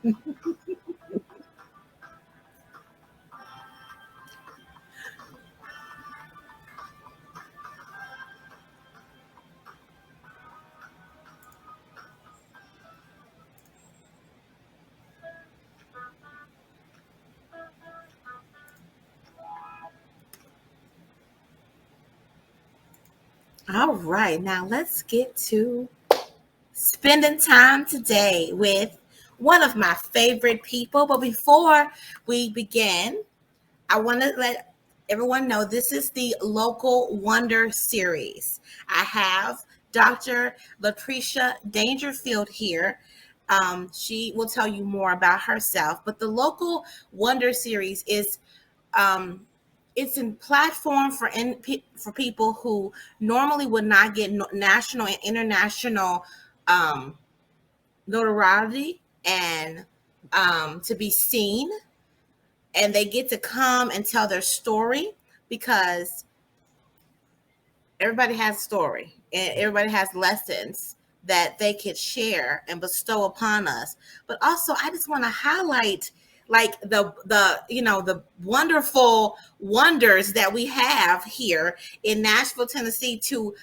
All right, now let's get to spending time today with one of my favorite people. But before we begin, I want to let everyone know this is the Local Wonder series. I have Dr. Lacrecia Dangerfield here. She will tell you more about herself. But the Local Wonder series is um, it's a platform for people who normally would not get national and international um, notoriety and to be seen, and they get to come and tell their story because everybody has a story and everybody has lessons that they could share and bestow upon us. But also, I just want to highlight like the wonderful wonders that we have here in Nashville, Tennessee to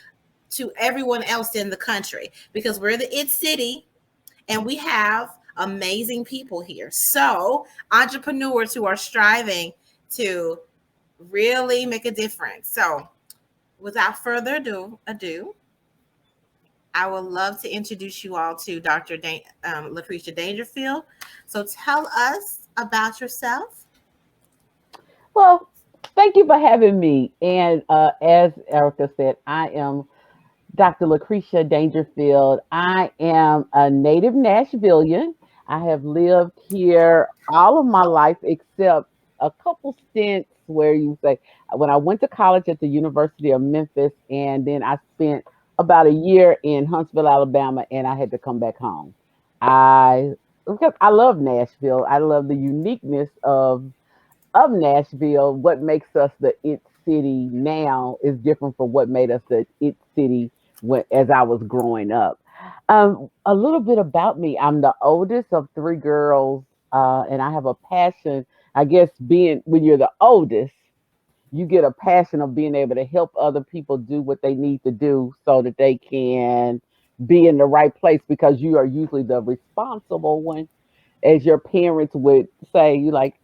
everyone else in the country, because we're the it city and we have amazing people here. So entrepreneurs who are striving to really make a difference. So without further ado, I would love to introduce you all to Dr. Lacrecia Dangerfield. So tell us about yourself. Well, thank you for having me. And as Erica said, I am Dr. Lacrecia Dangerfield. I am a native Nashvilleian. I have lived here all of my life except a couple stints where you say, when I went to college at the University of Memphis, and then I spent about a year in Huntsville, Alabama, and I had to come back home. I because I love Nashville. I love the uniqueness of Nashville. What makes us the it city now is different from what made us the it city as I was growing up. A little bit about me. I'm the oldest of three girls, and I have a passion. I guess being when you're the oldest, you get a passion of being able to help other people do what they need to do so that they can be in the right place because you are usually the responsible one, as your parents would say. You like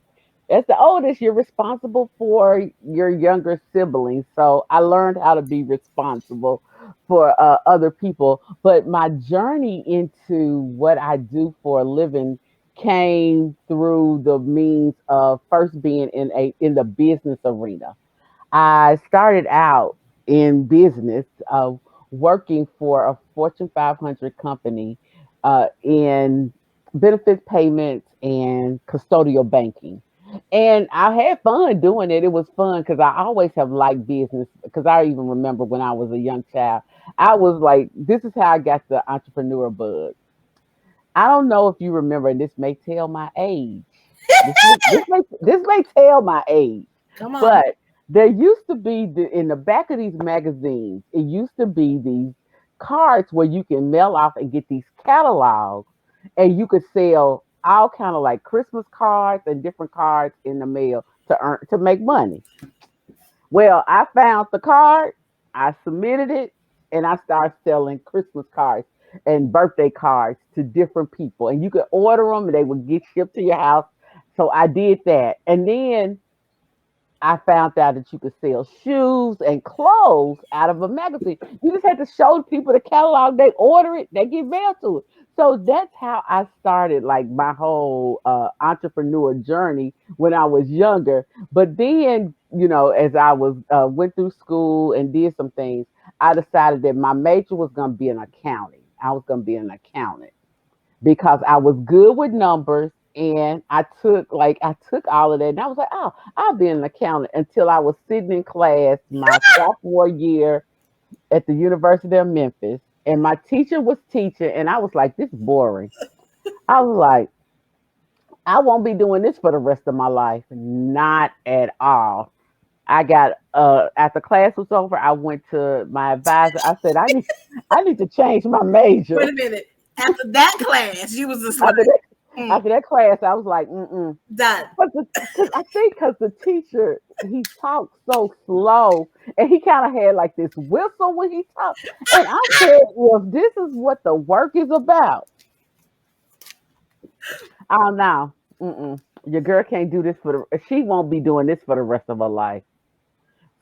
as the oldest, you're responsible for your younger siblings. So I learned how to be responsible for other people. But my journey into what I do for a living came through the means of first being in the business arena. I started out in business, working for a Fortune 500 company in benefits payments and custodial banking. And I had fun doing it. It was fun because I always have liked business. Because I even remember when I was a young child, I was like, this is how I got the entrepreneur bug. I don't know if you remember, and this may tell my age. This may tell my age, Come on. but there used to be in the back of these magazines. It used to be these cards where you can mail off and get these catalogs, and you could sell all kind of like Christmas cards and different cards in the mail to make money. Well, I found the card, I submitted it, and I started selling Christmas cards and birthday cards to different people. And you could order them and they would get shipped to your house. So I did that. And then I found out that you could sell shoes and clothes out of a magazine. You just had to show people the catalog. They order it, they get mail to it. So that's how I started like my whole entrepreneur journey when I was younger. But then, as I was went through school and did some things, I decided that my major was going to be an accounting. I was going to be an accountant because I was good with numbers, and I took all of that, and I was like, oh, I'll be an accountant until I was sitting in class my sophomore year at the University of Memphis, and my teacher was teaching, and I was like, this is boring. I was like, I won't be doing this for the rest of my life. Not at all. I got after class was over, I went to my advisor. I said, I need to change my Wait major. a minute. After that class, you was just like, After that. Mm, After that class, I was like, mm-mm. done. Because the teacher, he talked so slow, and he kind of had like this whistle when he talked. And I said, well, if this is what the work is about, oh no, mm-mm. Your girl can't do this she won't be doing this for the rest of her life.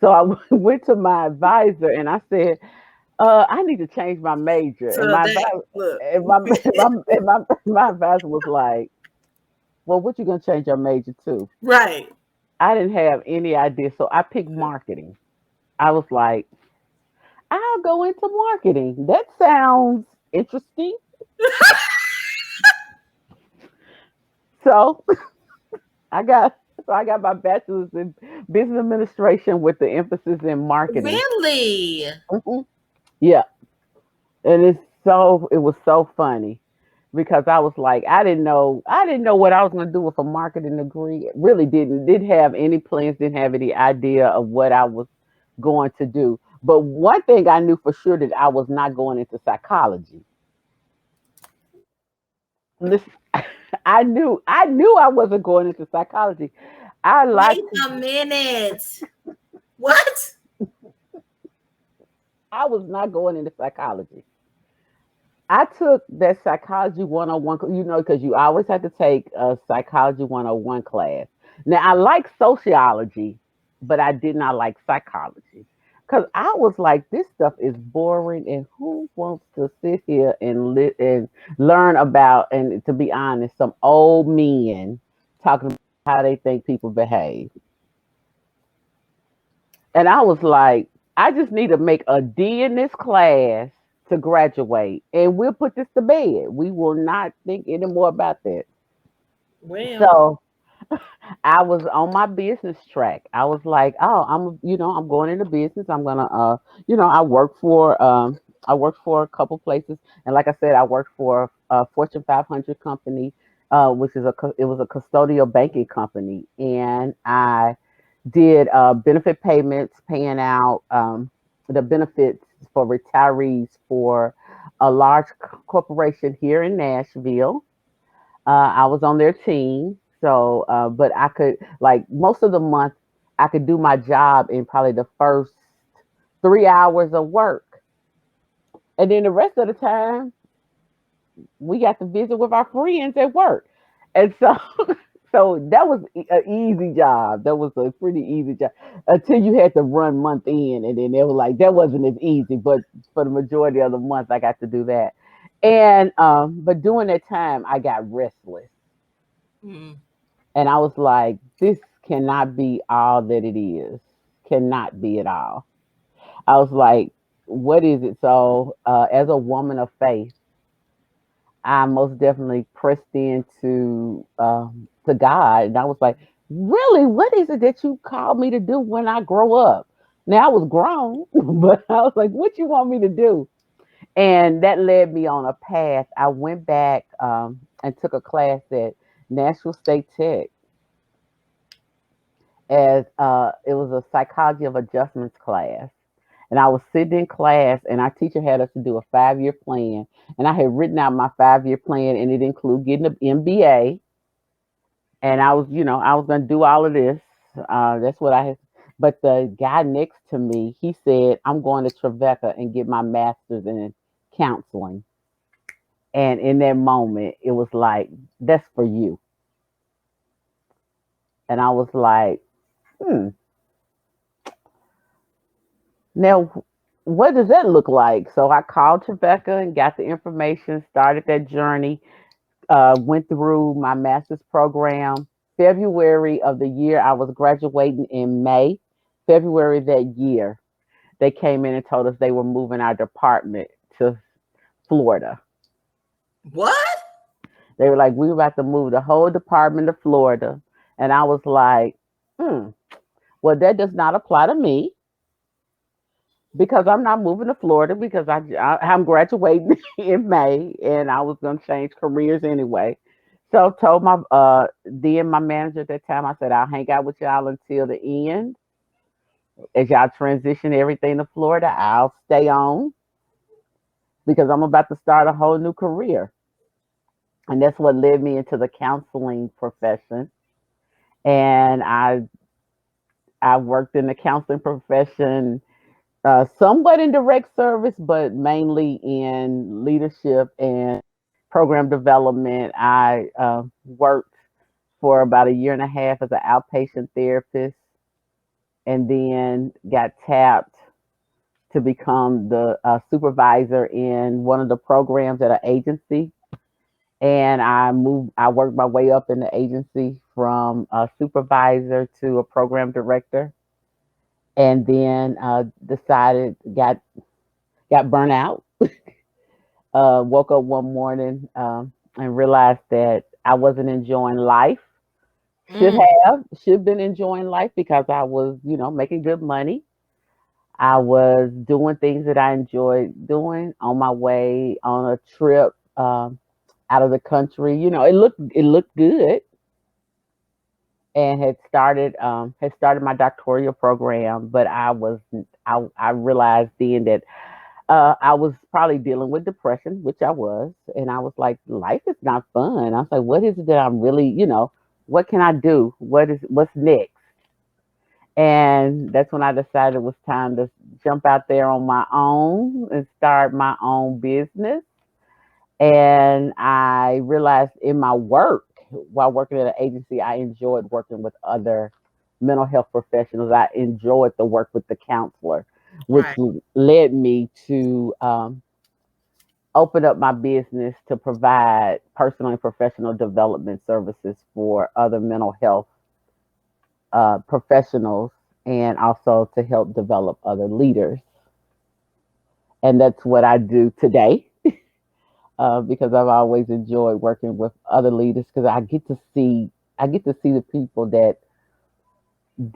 So I went to my advisor and I said, I need to change my major. And So my that advisor, look. my advisor was like, well, what you gonna change your major to? Right. I didn't have any idea. So I picked marketing. I was like, I'll go into marketing. That sounds interesting. So I got I got my bachelor's in business administration with the emphasis in marketing. Really? Mhm. Yeah. And it was so funny because I was like, I didn't know what I was gonna do with a marketing degree. Really didn't have any plans, didn't have any idea of what I was going to do. But one thing I knew for sure that I was not going into psychology. Listen, I knew I wasn't going into psychology. I like Wait a minute. What? I was not going into psychology. I took that psychology 101, because you always have to take a psychology 101 class. Now, I like sociology, but I did not like psychology because I was like, this stuff is boring, and who wants to sit here and learn about, and to be honest, some old men talking about how they think people behave. And I was like, I just need to make a D in this class to graduate, and we'll put this to bed. We will not think anymore about that. Well, So I was on my business track. I was like, oh, I'm going into business. I'm gonna, I worked for a couple places, and like I said, I worked for a Fortune 500 company, which is it was a custodial banking company, and I did benefit payments, paying out the benefits for retirees for a large corporation here in Nashville. I was on their team, so but I could like most of the month I could do my job in probably the first 3 hours of work, and then the rest of the time we got to visit with our friends at work, and so so that was an easy job. That was a pretty easy job until you had to run month in, and then they were like that wasn't as easy. But for the majority of the month, I got to do that, and but during that time, I got restless, mm, and I was like, this cannot be all that it is. Cannot be at all. I was like, what is it? So, as a woman of faith, I most definitely pressed into to God, and I was like, "Really, what is it that you called me to do when I grow up?" Now I was grown, but I was like, "What you want me to do?" And that led me on a path. I went back and took a class at Nashville State Tech as it was a psychology of adjustments class. And I was sitting in class, and our teacher had us to do a 5 year plan. And I had written out my 5 year plan, and it included getting an MBA. And I was going to do all of this. That's what I had. But the guy next to me, he said, I'm going to Trevecca and get my master's in counseling. And in that moment, it was like, that's for you. And I was like, hmm, now what does that look like? So I called Trevecca and got the information, started that journey, went through my master's program. February of the year, I was graduating in May. February that year, they came in and told us they were moving our department to Florida. what? They were like, we were about to move the whole department to Florida. And I was like, well, that does not apply to me because I'm not moving to Florida because I'm graduating in May and I was going to change careers anyway. So told my manager at that time, I said, I'll hang out with y'all until the end. As y'all transition everything to Florida, I'll stay on because I'm about to start a whole new career. And that's what led me into the counseling profession. And I worked in the counseling profession, somewhat in direct service, but mainly in leadership and program development. I worked for about a year and a half as an outpatient therapist, and then got tapped to become the supervisor in one of the programs at an agency. And I worked my way up in the agency from a supervisor to a program director, and then decided, got burnt out. Woke up one morning and realized that I wasn't enjoying life. Should Mm, should been enjoying life because I was, making good money. I was doing things that I enjoyed doing on my way on a trip out of the country. It looked good, and had started my doctoral program, but I realized then that I was probably dealing with depression, which I was, and I was like, life is not fun. I was like, what is it that I'm really, what can I do? What's next? And that's when I decided it was time to jump out there on my own and start my own business. And I realized in my work, while working at an agency, I enjoyed working with other mental health professionals. I enjoyed the work with the counselor, which right, led me to open up my business to provide personal and professional development services for other mental health professionals, and also to help develop other leaders. And that's what I do today, because I've always enjoyed working with other leaders, because I get to see the people that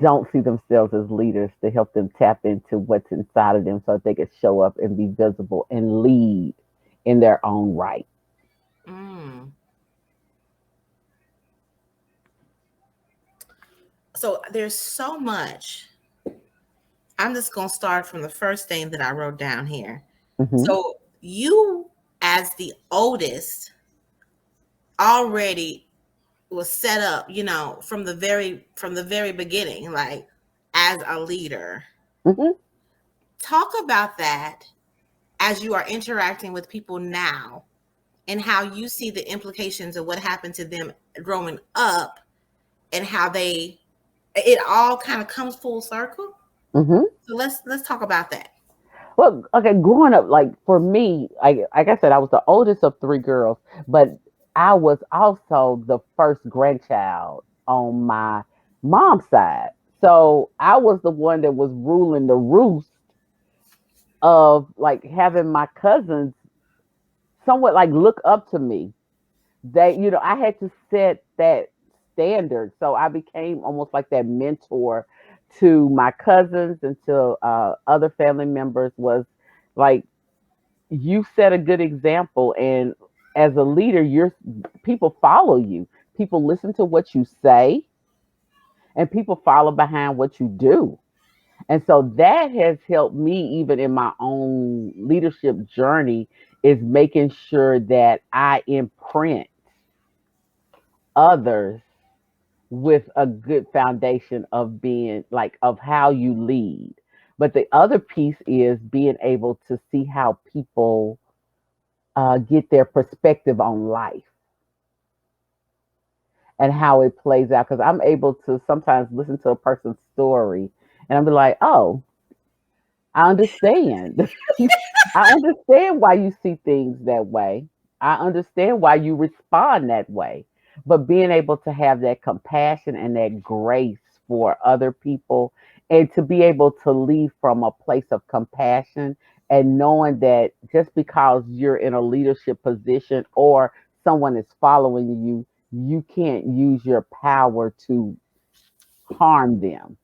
don't see themselves as leaders, to help them tap into what's inside of them so that they can show up and be visible and lead in their own right. mm. So there's so much. I'm just going to start from the first thing that I wrote down here. Hmm. So you, as the oldest, already was set up, from the very beginning, like as a leader. Hmm. Talk about that as you are interacting with people now, and how you see the implications of what happened to them growing up, and how it all kind of comes full circle. Hmm. So let's talk about that. Well, okay, growing up, like for me, like I said, I was the oldest of three girls, but I was also the first grandchild on my mom's side. So I was the one that was ruling the roost of like having my cousins somewhat like look up to me. I had to set that standard. So I became almost like that mentor to my cousins and to other family members. Was like, you set a good example, and as a leader, people follow you. People listen to what you say, and people follow behind what you do. And so that has helped me even in my own leadership journey, is making sure that I imprint others with a good foundation of being like of how you lead. But the other piece is being able to see how people get their perspective on life and how it plays out. Because I'm able to sometimes listen to a person's story and I'll be like, oh, I understand. I understand why you see things that way. I understand why you respond that way. But being able to have that compassion and that grace for other people, and to be able to lead from a place of compassion, and knowing that just because you're in a leadership position or someone is following you, you can't use your power to harm them.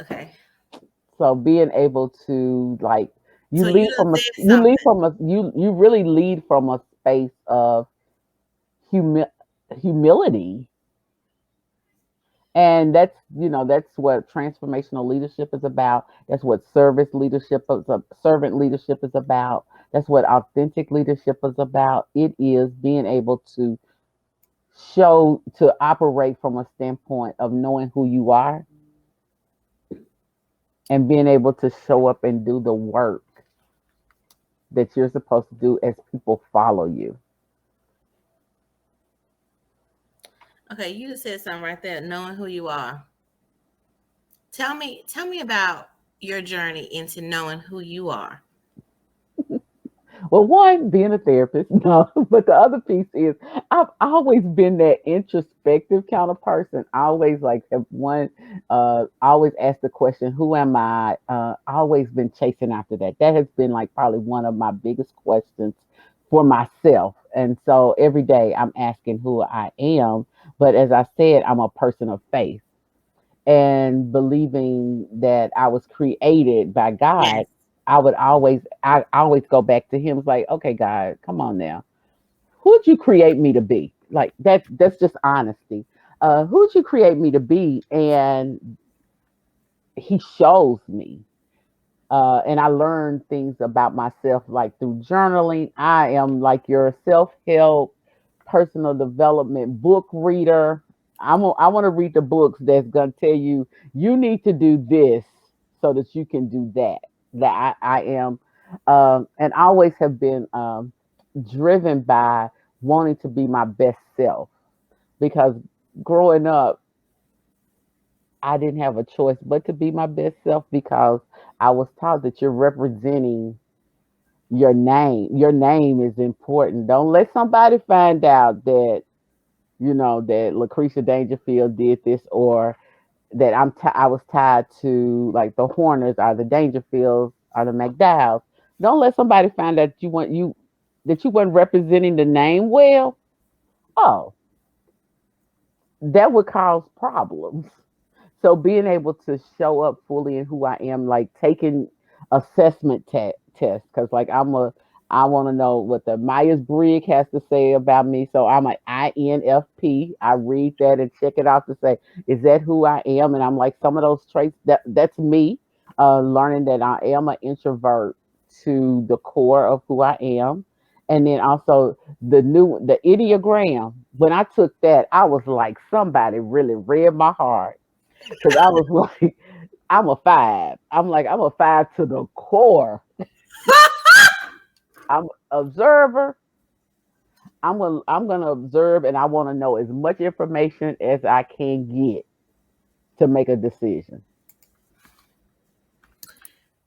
Okay. So being able to like, So you done said something. you really lead from a space of humi- humility, And that's what transformational leadership is about. That's what servant leadership is about. That's what authentic leadership is about. It is being able to operate from a standpoint of knowing who you are and being able to show up and do the work that you're supposed to do as people follow you. Okay, you just said something right there, knowing who you are. Tell me about your journey into knowing who you are. Well, one, being a therapist, no, but the other piece is I've always been that introspective kind of person. I always like have one, I always ask the question, who am I? Always been chasing after that. That has been like probably one of my biggest questions for myself. And so every day I'm asking who I am. But as I said, I'm a person of faith and believing that I was created by God. Yes. I always go back to him. It's like, okay, God, come on now. Who'd you create me to be? Like that's just honesty. Who'd you create me to be? And he shows me. And I learned things about myself like through journaling. I am like your self-help, personal development book reader. I want to read the books that's gonna tell you you need to do this so that you can do that. I am, and I always have been driven by wanting to be my best self because growing up I didn't have a choice but to be my best self because I was taught that you're representing your name. Your name is important. Don't let somebody find out that Lacrecia Dangerfield did this or that I was tied to like the Horners or the Dangerfields or the McDowells. Don't let somebody find out that you weren't representing the name well. Oh, that would cause problems. So being able to show up fully in who I am, like taking assessment tests, because like I want to know what the Myers Briggs has to say about me. So I'm an INFP. I read that and check it out to say, is that who I am? And I'm like, some of those traits that's me. Learning that I am an introvert to the core of who I am. And then also the Enneagram. When I took that, I was like, somebody really read my heart because I was like, I'm a five. I'm a five to the core. I'm observer. I'm gonna observe and I want to know as much information as I can get to make a decision.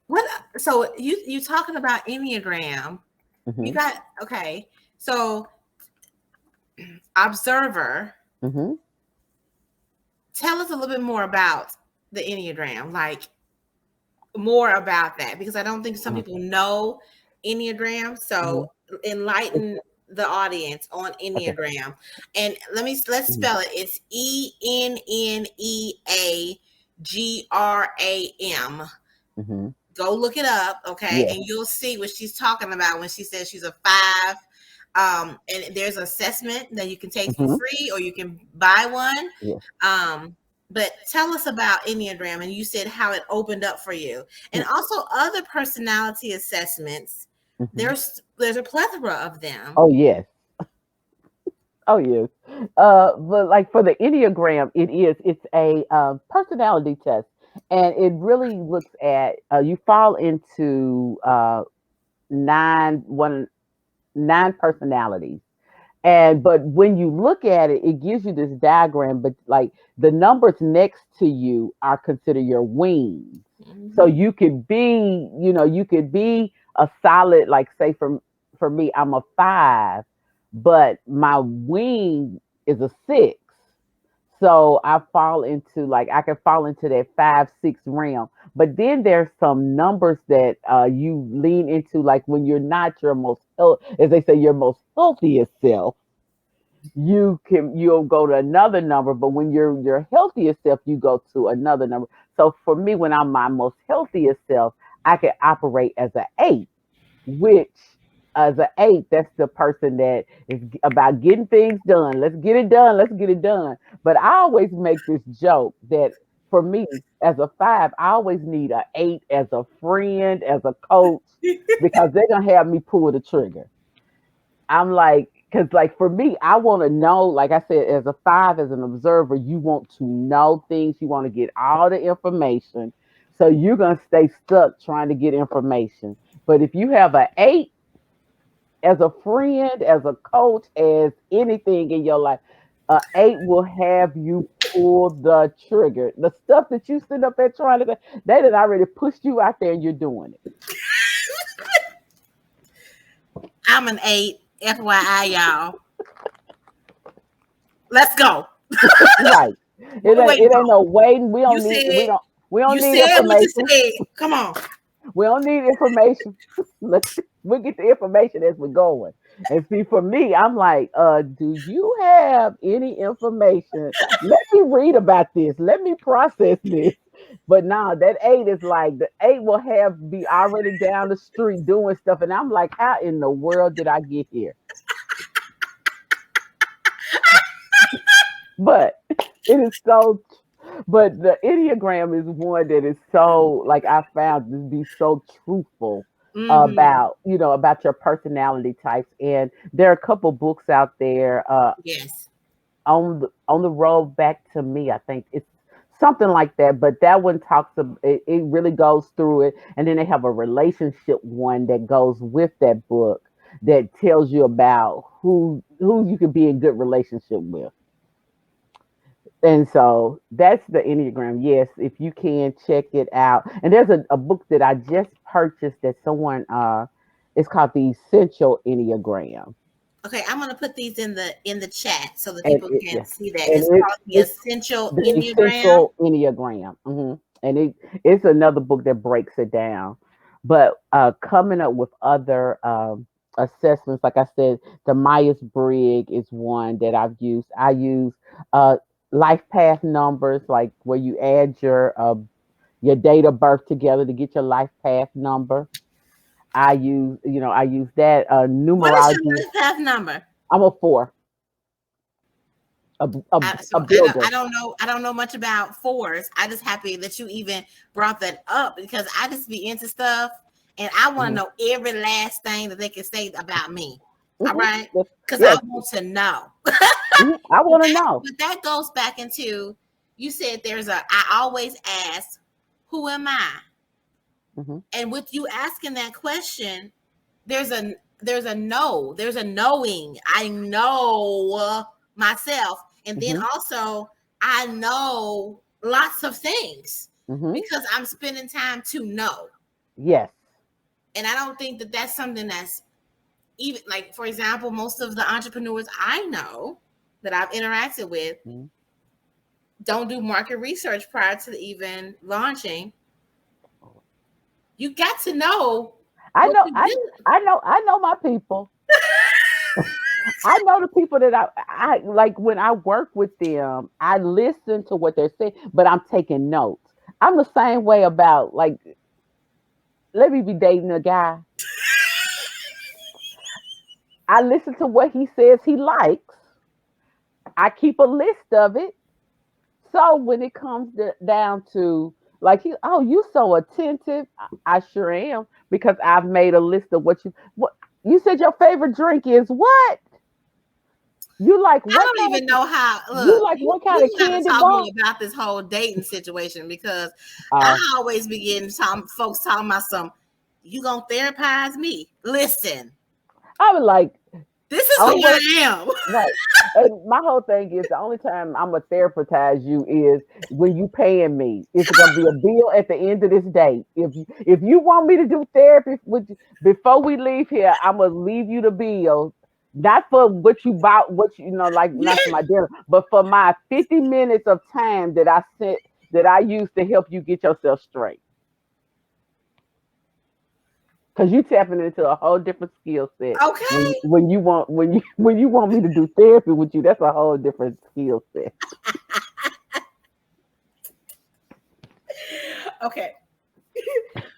What so you talking about Enneagram. You Hmm. got okay. So observer, Hmm. tell us a little bit more about the Enneagram, like more about that, because I don't think some people know Enneagram. Hmm. So enlighten the audience on Okay. Enneagram. And let's Hmm. spell it. It's ENNEAGRAM. Hmm. Go look it up, okay? Yeah. And you'll see what she's talking about when she says she's a five. And there's an assessment that you can take for Hmm. free or you can buy one. Yeah. But tell us about Enneagram, and you said how it opened up for you, and also other personality assessments. Hmm. There's a plethora of them. Oh yes. Oh yes. But like for the Enneagram, it's a personality test, and it really looks at you fall into nine one nine personalities. And but when you look at it, it gives you this diagram, but like the numbers next to you are considered your wings. So Mhm. you could be a solid, like say for me, I'm a five, but my wing is a six. So I can fall into that 5, 6 realm. But then there's some numbers that you lean into, like when you're not your as they say, your most healthiest self, you'll go to another number. But when you're your healthiest self, you go to another number. So for me, when I'm my most healthiest self, I can operate as an 8, which as an 8, that's the person that is about getting things done. Let's get it done. Let's get it done. But I always make this joke that for me, as a 5, I always need an 8 as a friend, as a coach, because they're gonna have me pull the trigger. I'm like, because like for me, I want to know, like I said, as a 5, as an observer, you want to know things, you want to get all the information. So you're gonna stay stuck trying to get information. But if you have an 8 as a friend, as a coach, as anything in your life, a 8 will have you pull the trigger. The stuff that you sit up there trying to, they had already pushed you out there and you're doing it. I'm an 8, FYI, y'all. Let's go. Right. What we waiting It ain't on? no waiting. You said We don't you need said what you information. said. Come on. We don't need information. We get the information as we're going. And see, for me, I'm like, do you have any information? Let me read about this. Let me process this. But now that 8 is like the 8 will have be already down the street doing stuff. And I'm like, how in the world did I get here? But it is so, but the Enneagram is one that is so, like I found to be so truthful Mm-hmm. about your personality types. And there are a couple books out there, Yes. on the road back to me. I think it's something like that. But that one talks about it, it really goes through it. And then they have a relationship one that goes with that book that tells you about who you could be in good relationship with. And so that's the Enneagram. Yes, if you can check it out. And there's a book that I just purchased that someone it's called The Essential Enneagram. Okay, I'm gonna put these in the chat so that And people it, can yeah. see that. And It's called the it's Essential The Enneagram. Essential Enneagram. And it's another book that breaks it down. But coming up with other assessments, like I said, the Myers Briggs is one that I've used. I use uh, life path numbers, like where you add your date of birth together to get your life path number. I use that What is your numerology. life path number? I'm a 4, a, a, a I builder. don't know. I don't know much about 4s. I just happy that you even brought that up because I just be into stuff and I want to Mhm. know every last thing that they can say about me. All Mhm. right, Yes, because I yes. want to know. I want to know. But that goes back into you said there's a. I always ask, who am I? Hmm. And with you asking that question, there's a there's a knowing. I know myself, and then Hmm. also I know lots of things Hmm. because I'm spending time to know. Yes. And I don't think that that's something that's even like, for example, most of the entrepreneurs I know that I've interacted with Mhm. don't do market research prior to even launching. You got to know I what know. you're doing. I know my people. I know the people that I like when I work with them. I listen to what they're saying, but I'm taking notes. I'm the same way about like let me be dating a guy. I listen to what he says he likes. I keep a list of it. So when it comes down to like oh, you so attentive. I sure am because I've made a list of what you said your favorite drink is what? You like I what don't kind even of know how. you Look, like what kind of you got to candy talk bar? more about this whole dating situation because Oh, I always be getting folks talking about some. You gonna therapize me? Listen, I was like, this is who only way I am. right. And my whole thing is the only time I'm gonna therapize you is when you paying me. It's gonna be a bill at the end of this day. If you want me to do therapy with you, before we leave here, I'm gonna leave you the bill. Not for what you bought, what you know, like not for Yeah. my dinner, but for my 50 minutes of time that I sent that I used to help you get yourself straight. Cause you tapping into a whole different skill set Okay. when you want me to do therapy with you. That's a whole different skill set. Okay.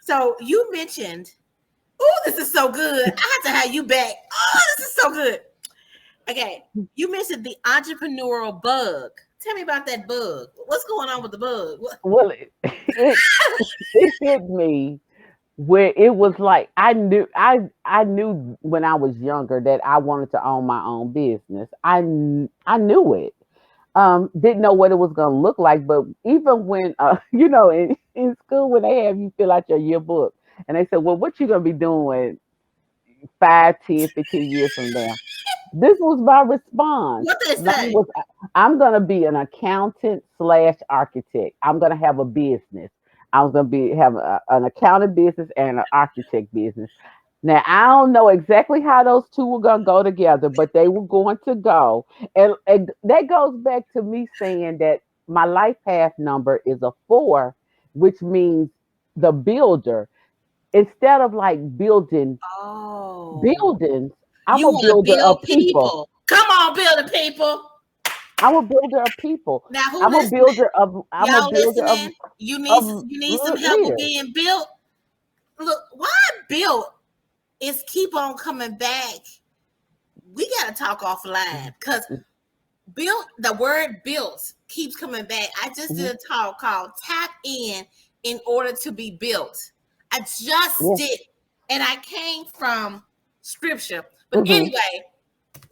So you mentioned Oh, this is so good. I have to have you back. Oh, this is so good. Okay, you mentioned the entrepreneurial bug. Tell me about that bug. What's going on with the bug? Well, it hit me where it was like I knew when I was younger that I wanted to own my own business. I knew it. Didn't know what it was going to look like, but even when in school when they have you fill out your yearbook and they said, well, what you going to be doing 5, 10, 15 years from now? This was my response. What they Mine say? was, I'm going to be an accountant slash architect. I'm going to have a business. I was going to have an accounting business and an architect business. Now, I don't know exactly how those two were going to go together, but they were going to go. And that goes back to me saying that my life path number is a 4, which means the builder. Instead of like building Oh, buildings, I'm you a want to builder build of people. people? Come on, building people. I'm a builder of people. Now, who listening? I'm a Y'all builder listening? You need of you need some help with leaders. being built. Look, why built is keep on coming back. We gotta talk offline because built, the word built keeps coming back. I just did Mhm. a talk called Tap in order to be built. I just Yeah. did, and I came from scripture. But Hmm. anyway,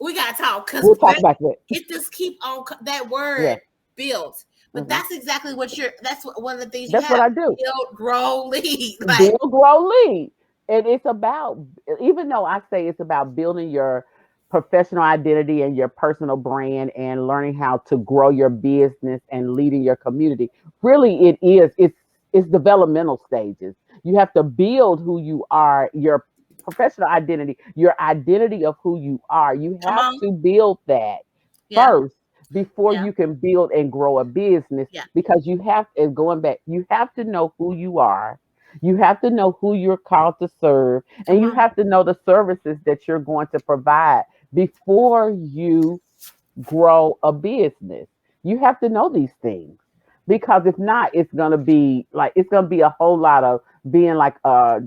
we gotta talk because We'll talk about that. it just keep on that word Yeah. built. But Hmm. that's exactly what that's one of the things you That's what have: I do. build, grow, lead. Like, Build, grow, lead. And it's about, even though I say it's about building your professional identity and your personal brand and learning how to grow your business and leading your community, really it's developmental stages. You have to build who you are, your professional identity, your identity of who you are. You come have on, to build that yeah, first before yeah, you can build and grow a business, yeah. because you have, and going back, you have to know who you are. You have to know who you're called to serve, and Come you on, have to know the services that you're going to provide before you grow a business. You have to know these things, because if not, it's going to be a whole lot of being like a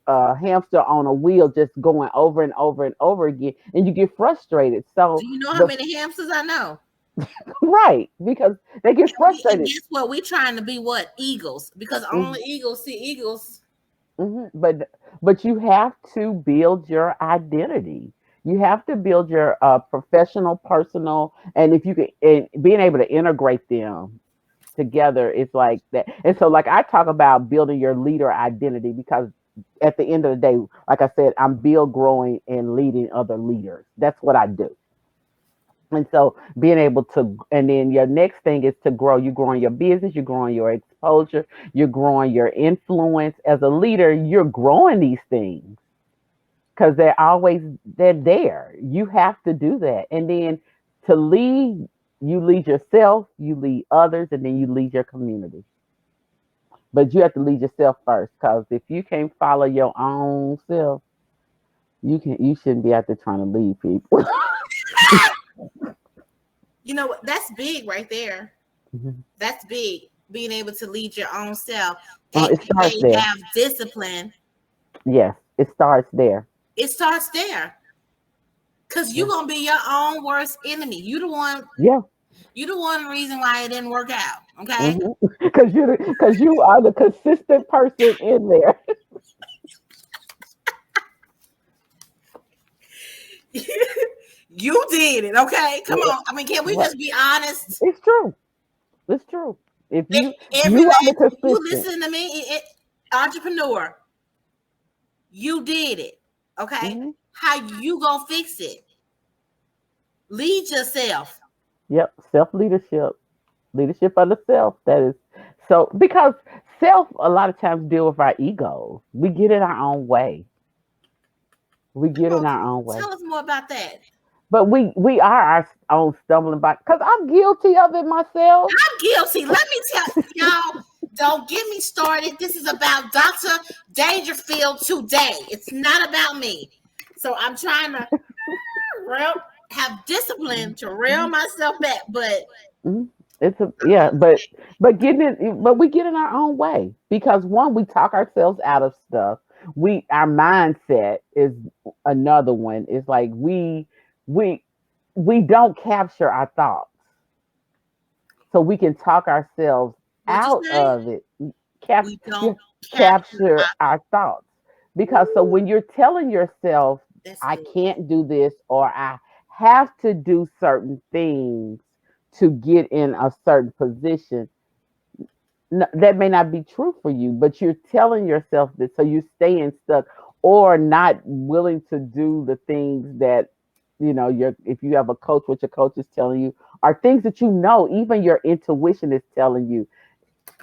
hamster on a wheel, just going over and over and over again, and you get frustrated. do So you know how the many hamsters I know? right, because they get And frustrated. guess what? We trying to be what? Eagles, because only eagles see eagles. But you have to build your identity. You have to build your professional, personal, and if you can, and being able to integrate them together, it's like that. And so, like I talk about building your leader identity, because at the end of the day, like I said, I'm build, growing, and leading other leaders. That's what I do. And so being able to, and then your next thing is to grow. You're growing your business, you're growing your exposure, you're growing your influence. As a leader, you're growing these things because they're there. You have to do that. And then to lead, you lead yourself, you lead others, and then you lead your community. But you have to lead yourself first, because if you can't follow your own self, you shouldn't be out there trying to lead people. You know what? That's big right there. That's big. Being able to lead your own self, It starts aka there. have discipline. Yes, it starts there. It starts there. Cause you Yeah. gonna be your own worst enemy. Yeah. You the one reason why it didn't work out. Okay. Because you are the consistent person in there. You did it. Okay. Come on. I mean, can we Right. just be honest? It's true. It's true. If Every you are the last you consistent. listen to me, entrepreneur, you did it. Okay. Hmm. How you gonna fix it? Lead yourself. Yep. Self leadership. Leadership of the self. That is so, because self a lot of times deal with our egos. We get in our own way. We get Come in on. our own way. Tell us more about that. But we are our own stumbling block, because I'm guilty of it myself. I'm guilty. Let me tell y'all, don't get me started. This is about Dr. Dangerfield today. It's not about me. So I'm trying to have discipline to reel Mhm. myself back. But Mhm. It's a, yeah, but we get in our own way, because one, we talk ourselves out of stuff. our mindset is another one. It's like we we don't capture our thoughts, so we can talk ourselves What you out say? of it. Cap, We don't you capture capture our. our thoughts, because so Ooh, when you're telling yourself, that's I good. can't do this, or I have to do certain things to get in a certain position, that may not be true for you, but you're telling yourself this, so you're staying stuck or not willing to do the things that if you have a coach, what your coach is telling you are things that even your intuition is telling you.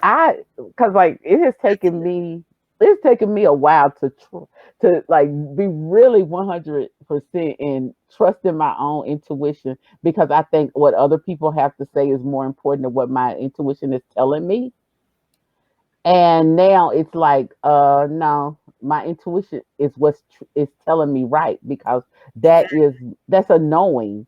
Because like it's taken me a while to like be really 100% and trust in my own intuition, because I think what other people have to say is more important than what my intuition is telling me. And now it's like, no, my intuition is is telling me right, because that Exactly. is that's a knowing.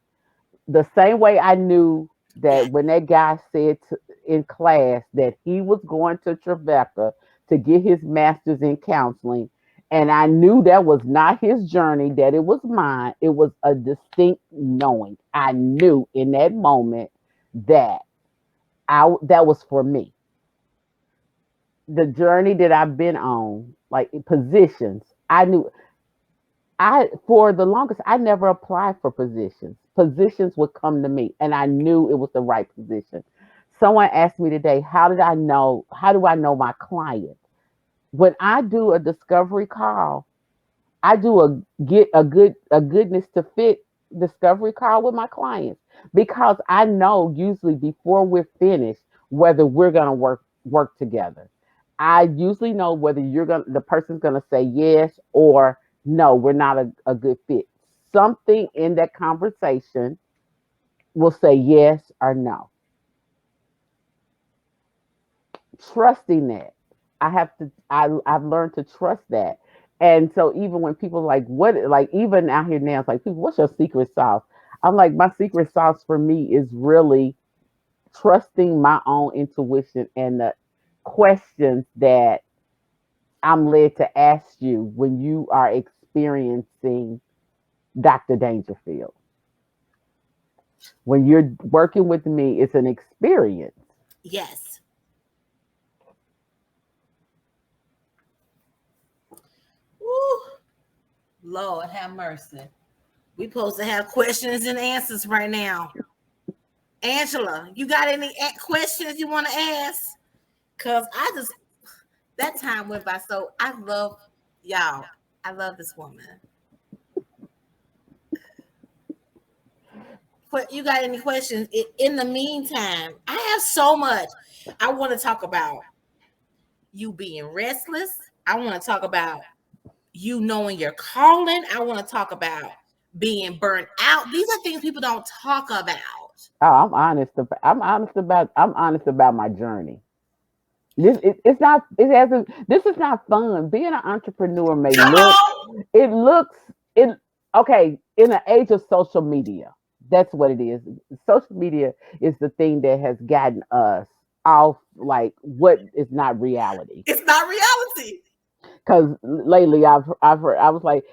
The same way I knew that Yeah. when that guy said in class that he was going to Tribeca to get his master's in counseling, and I knew that was not his journey, that it was mine. It was a distinct knowing. I knew in that moment that I that was for me. The journey that I've been on, like positions, I knew. I For the longest I never applied for positions. Positions would come to me, and I knew it was the right position. Someone asked me today, how do I know my client? When I do a discovery call, I do a goodness to fit discovery call with my clients, because I know usually before we're finished whether we're gonna work together. I usually know whether the person's gonna say yes or no, we're not a good fit. Something in that conversation will say yes or no. Trusting that. I've learned to trust that. And so even when people like what like even out here now, it's like, people, what's your secret sauce? I'm like, my secret sauce for me is really trusting my own intuition and the questions that I'm led to ask you when you are experiencing Dr. Dangerfield. When you're working with me, it's an experience. Yes. Woo. Lord have mercy. We supposed to have questions and answers right now. Angela, you got any questions you want to ask? Cause I just that time went by so I love y'all. I love this woman. But you got any questions? In the meantime, I have so much. I want to talk about you being restless. I want to talk about you knowing your calling. I want to talk about being burnt out. These are things people don't talk about. Oh, I'm honest about my journey. It's not it hasn't this is not fun. Being an entrepreneur may Come look on. it looks it okay, in the age of social media. That's what it is. Social media is the thing that has gotten us off like what is not reality. It's not reality. Because lately I've heard, I was like,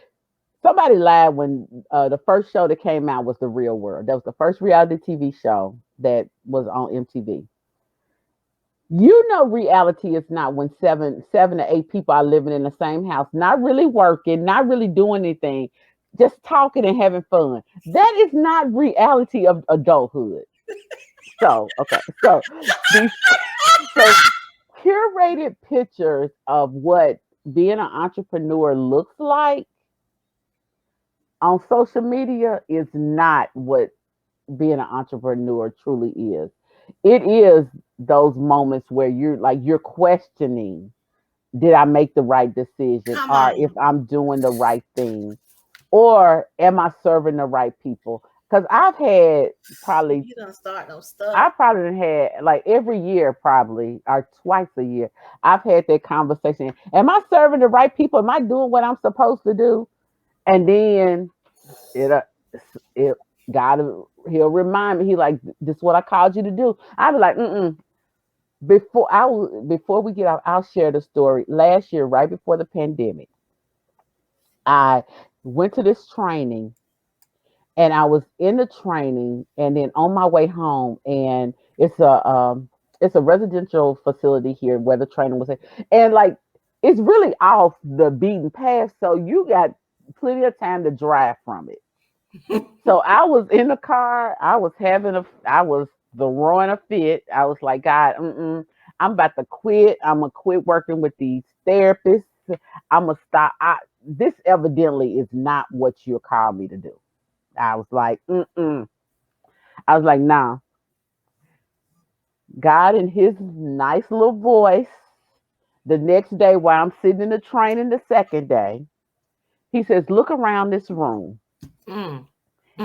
somebody lied when the first show that came out was The Real World. That was the first reality TV show that was on MTV. Reality is not when seven to eight people are living in the same house, not really working, not really doing anything, just talking and having fun. That is not reality of adulthood. So okay, these so curated pictures of what being an entrepreneur looks like on social media is not what being an entrepreneur truly is. It is those moments where you're questioning, did I make the right decision, Come or if on. I'm doing the right thing, or am I serving the right people? Because You don't start no stuff. I probably done had like every year, probably or twice a year, I've had that conversation. Am I serving the right people? Am I doing what I'm supposed to do? And then it it God, he'll remind me. He like, this is what I called you to do. I'll be like, mm-mm. Before we get out, I'll share the story. Last year, right before the pandemic, I went to this training, and I was in the training, and then on my way home, and it's a residential facility here where the training was at, and like it's really off the beaten path, so you got plenty of time to drive from it. So I was in the car, I was throwing a fit. I was like, God, I'm about to quit. I'm gonna quit working with these therapists. I'm gonna stop. This evidently is not what you called me to do. I was like, mm-mm. I was like, nah. God in his nice little voice, the next day while I'm sitting in the training the second day, he says, look around this room Mm,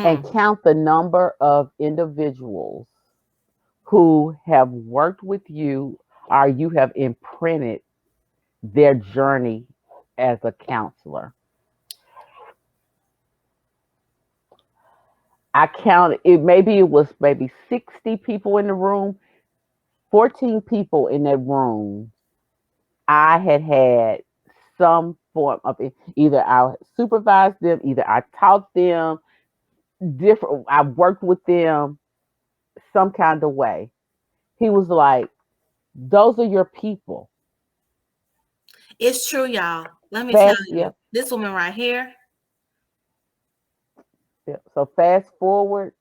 and mm. count the number of individuals who have worked with you or you have imprinted their journey as a counselor. I counted it, maybe it was maybe 60 people in the room, 14 people in that room I had some form of it. Either I supervised them, either I taught them different, I worked with them some kind of way. He was like, those are your people. It's true, y'all. Let me tell Fast, you, yeah, this woman right here. yeah. So fast forward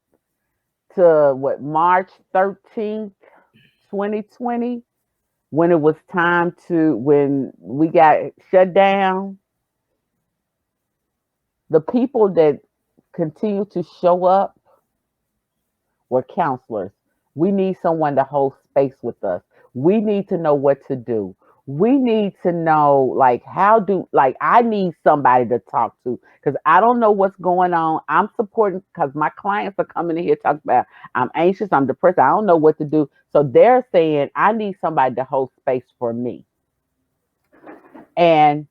to what, March 13th, 2020, when it was time to, when we got shut down, the people that continue to show up we're counselors. We need someone to hold space with us. We need to know what to do. We need to know, like, like, I need somebody to talk to because I don't know what's going on. I'm supporting because my clients are coming in here talking about, I'm anxious, I'm depressed, I don't know what to do. So they're saying, I need somebody to hold space for me. And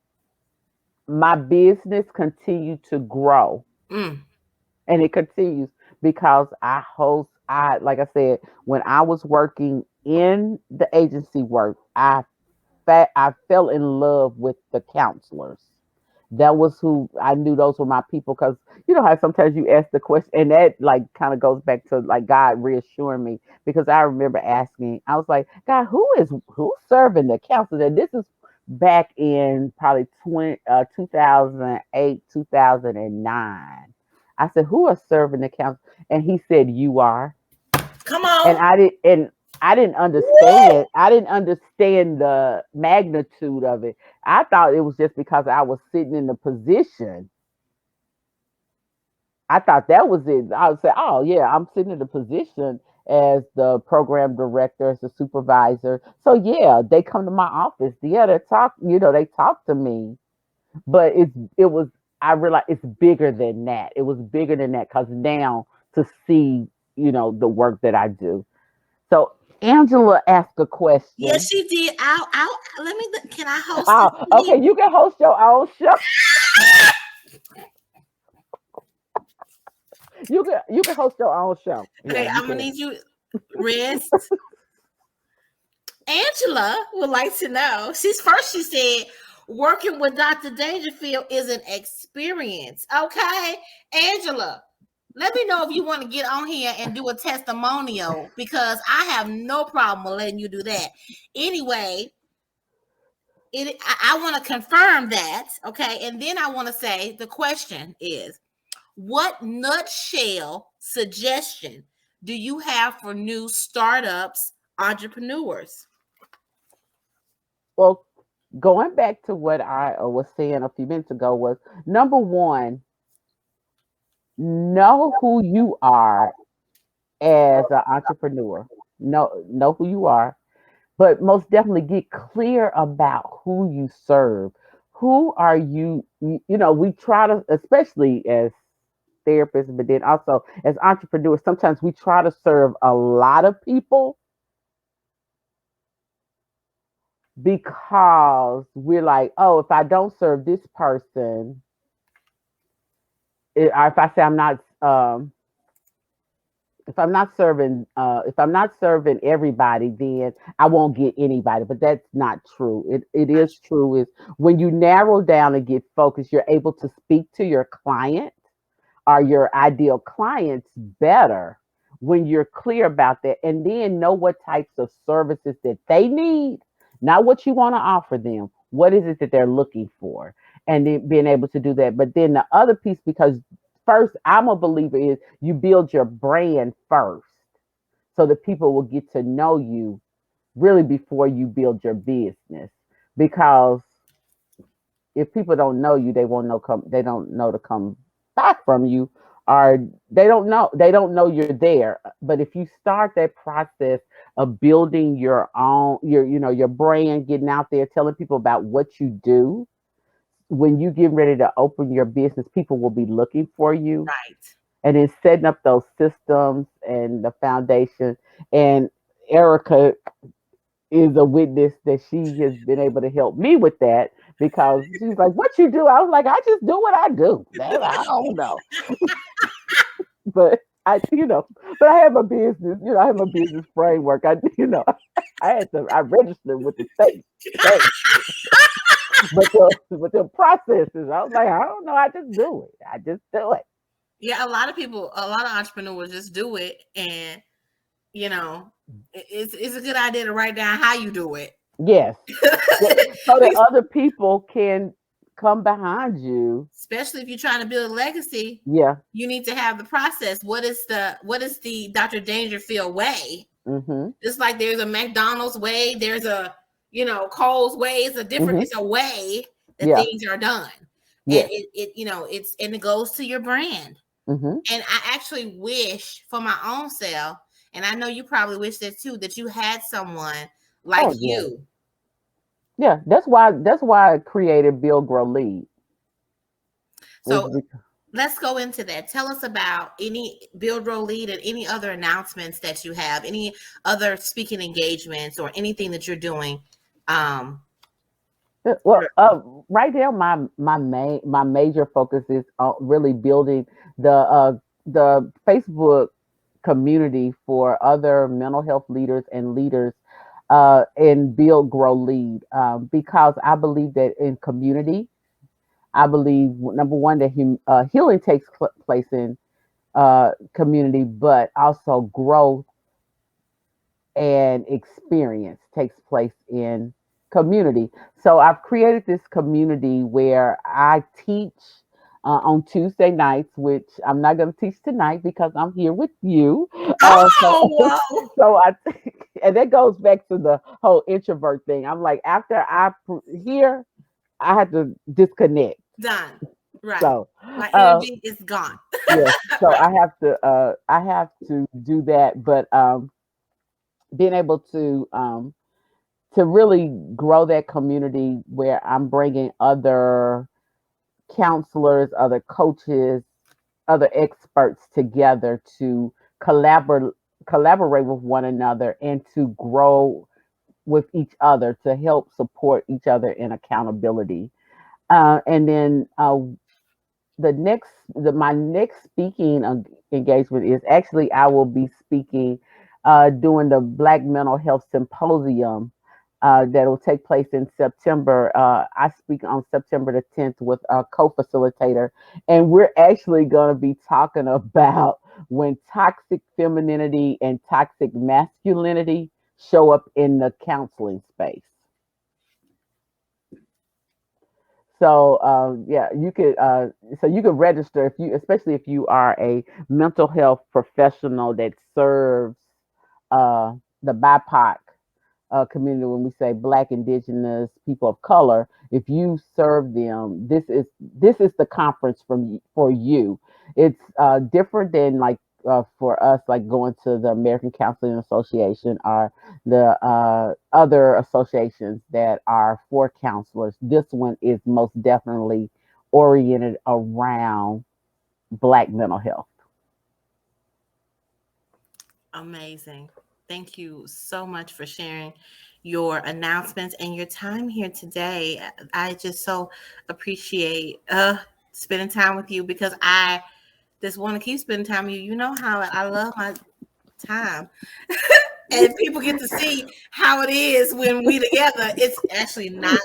my business continued to grow, Mm. and it continues because I like I said, when I was working in the agency work, I fell in love with the counselors. That was who I knew, those were my people, because you know how sometimes you ask the question, and that like kind of goes back to like God reassuring me, because I remember asking, I was like, God, who's serving the counselors? And this is back in probably 2008, 2009. I said, who are serving the council? And he said, you are. Come And on. I didn't understand. I didn't understand the magnitude of it. I thought it was just because I was sitting in the position. I thought that was it. I would say, oh yeah, I'm sitting in the position as the program director, as the supervisor. So yeah, they come to my office. Yeah, they talk to me. But it was, I realized it's bigger than that. It was bigger than that because now to see, the work that I do. So Angela asked a Yes, question. she did. Let me, can I host this, Oh, please? okay, you can host your own show. You can host your own show. Yeah, Okay, you I'm gonna can. need you, rest. Angela would like to know. She said, working with Dr. Dangerfield is an experience. Okay, Angela, let me know if you want to get on here and do a testimonial because I have no problem with letting you do that. Anyway, I want to confirm that. Okay, and then I want to say the question is, what nutshell suggestion do you have for new startups, entrepreneurs? Well, going back to what I was saying a few minutes ago was, number one, know who you are as an entrepreneur. Know who you are, but most definitely get clear about who you serve. Who are you? We try to, especially as therapists, but then also as entrepreneurs, sometimes we try to serve a lot of people because we're like, oh, if I don't serve this person, or if I say I'm not, if I'm not serving everybody, then I won't get anybody. But that's not true. It Not is true is when you narrow down and get focused, you're able to speak to your client or your ideal clients better when you're clear about that, and then know what types of services that they need, not what you want to offer them. What is it that they're looking for? And then being able to do that. But then the other piece, because first, I'm a believer is you build your brand first so that people will get to know you really before you build your business. Because if people don't know you, they won't know they don't know to come back from you, or they don't know you're there. But if you start that process of building your own your brand, getting out there, telling people about what you do, when you get ready to open your business, people will be looking for you, right. and then setting up those systems and the foundation. And Erica is a witness that she has been able to help me with that, because she's like, "What you do?" I was like, "I just do what I do. I don't know." But but I have a business. I have a business framework. I registered with the state, but the processes. I was like, I don't know. I just do it. I just do it. Yeah, a lot of entrepreneurs just do it, and it's a good idea to write down how you do it. Yes, so that other people can come behind you. Especially if you're trying to build a legacy, Yeah. you need to have the process. What is the Dr. Dangerfield way? Mhm. Just like there's a McDonald's way, there's a Cole's way. Mhm. It's a way that Yeah. things are done, and Yes. it goes to your brand. Mhm. And I actually wish for my own self, and I know you probably wish that too, that you had someone like Oh yeah. you. Yeah. That's why I created Build Grow Lead. Is So because, let's go into that. Tell us about any Build Row Lead and any other announcements that you have, any other speaking engagements or anything that you're doing. Um, well, right now my major focus is really building the Facebook community for other mental health leaders and leaders, and Build Grow Lead, because I believe that in community, I believe number one that healing takes place in community, but also growth and experience takes place in community. So I've created this community where I teach on Tuesday nights, which I'm not going to teach tonight because I'm here with you. So, oh, whoa. so I, and that goes back to the whole introvert thing. I'm like, after hear, I had to disconnect. Done. Right. So, My uh, energy is gone. yes, so Right. I have to do that, but being able to really grow that community where I'm bringing other counselors, other coaches, other experts together to collaborate with one another and to grow with each other to help support each other in accountability. And then my next speaking engagement is actually I will be speaking during the Black Mental Health Symposium that will take place in September. I speak on September the 10th with a co-facilitator, and we're actually going to be talking about when toxic femininity and toxic masculinity show up in the counseling space. So yeah, you could register if you, especially if you are a mental health professional that serves uh, the BIPOC community. When we say Black, Indigenous, people of color, if you serve them, this is the conference for you. It's different than like for us, like going to the American Counseling Association or the other associations that are for counselors. This one is most definitely oriented around Black mental health. Amazing. Thank you so much for sharing your announcements and your time here today. I just so appreciate spending time with you because I just want to keep spending time with you. You know how I love my time. And people get to see how it is when we together. It's actually not.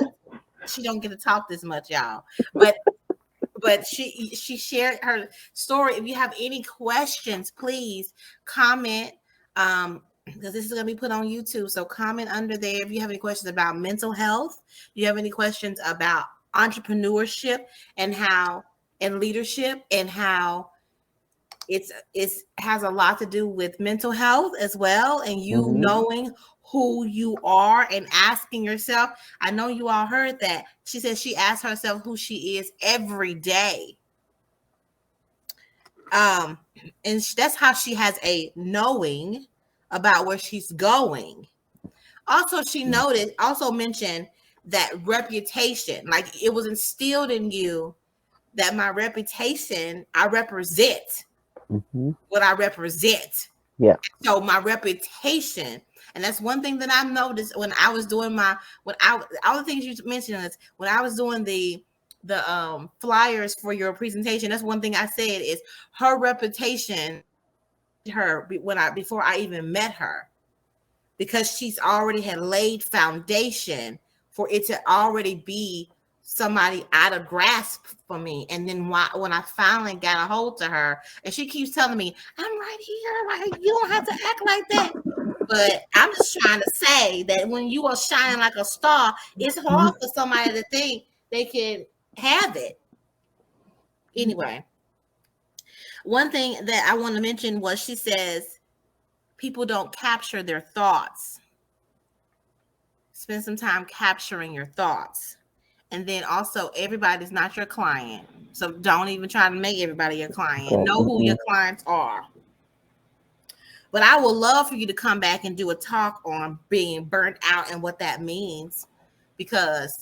She don't get to talk this much, y'all. But she shared her story. If you have any questions, please comment. Because this is going to be put on YouTube, so comment under there if you have any questions about mental health. You have any questions about entrepreneurship and leadership and how it's has a lot to do with mental health as well, and you knowing who you are and asking yourself. I know you all heard that. She says she asks herself who she is every day. And that's how she has a knowing about where she's going. Also, she mentioned that reputation, like it was instilled in you that my reputation, I represent what I represent. Yeah. So my reputation, and that's one thing that I noticed when I was doing all the things you mentioned is when I was doing the flyers for your presentation. That's one thing I said is her reputation, before I even met her, because she's already had laid foundation for it to already be somebody out of grasp for me. And then when I finally got a hold to her, and she keeps telling me, I'm right here, like, you don't have to act like that. But I'm just trying to say that when you are shining like a star, it's hard for somebody to think they can have it. Anyway, one thing that I want to mention was she says people don't capture their thoughts. Spend some time capturing your thoughts. And then also, everybody's not your client. So don't even try to make everybody your client. Okay. Know who your clients are. But I would love for you to come back and do a talk on being burnt out and what that means, because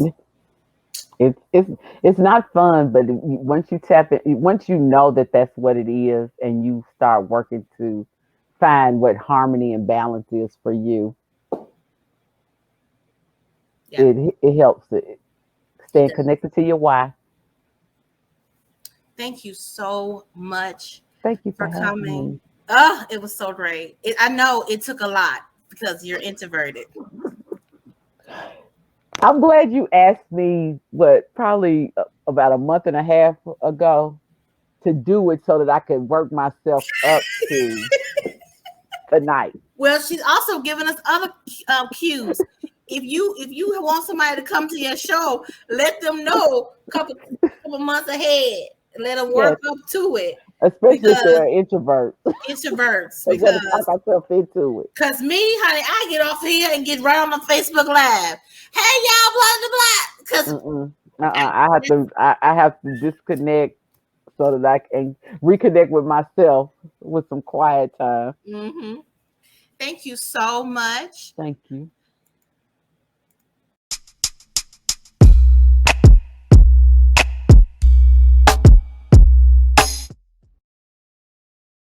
it's not fun. But once you tap it, once you know that that's what it is, and you start working to find what harmony and balance is for you, it helps it stay connected to your why. Thank you so much. Thank you for coming. Oh, it was so great. I know it took a lot because you're introverted. I'm glad you asked me probably about a month and a half ago to do it so that I could work myself up to tonight. Well, she's also giving us other cues. If you want somebody to come to your show, let them know a couple months ahead. Let them work up to it. Especially if they're introverts. Introverts. Because talk myself into it. Because me, honey, I get off here and get right on the Facebook Live. Hey, y'all, blah, blah, blah. I have to disconnect so that I can reconnect with myself with some quiet time. Thank you so much. Thank you.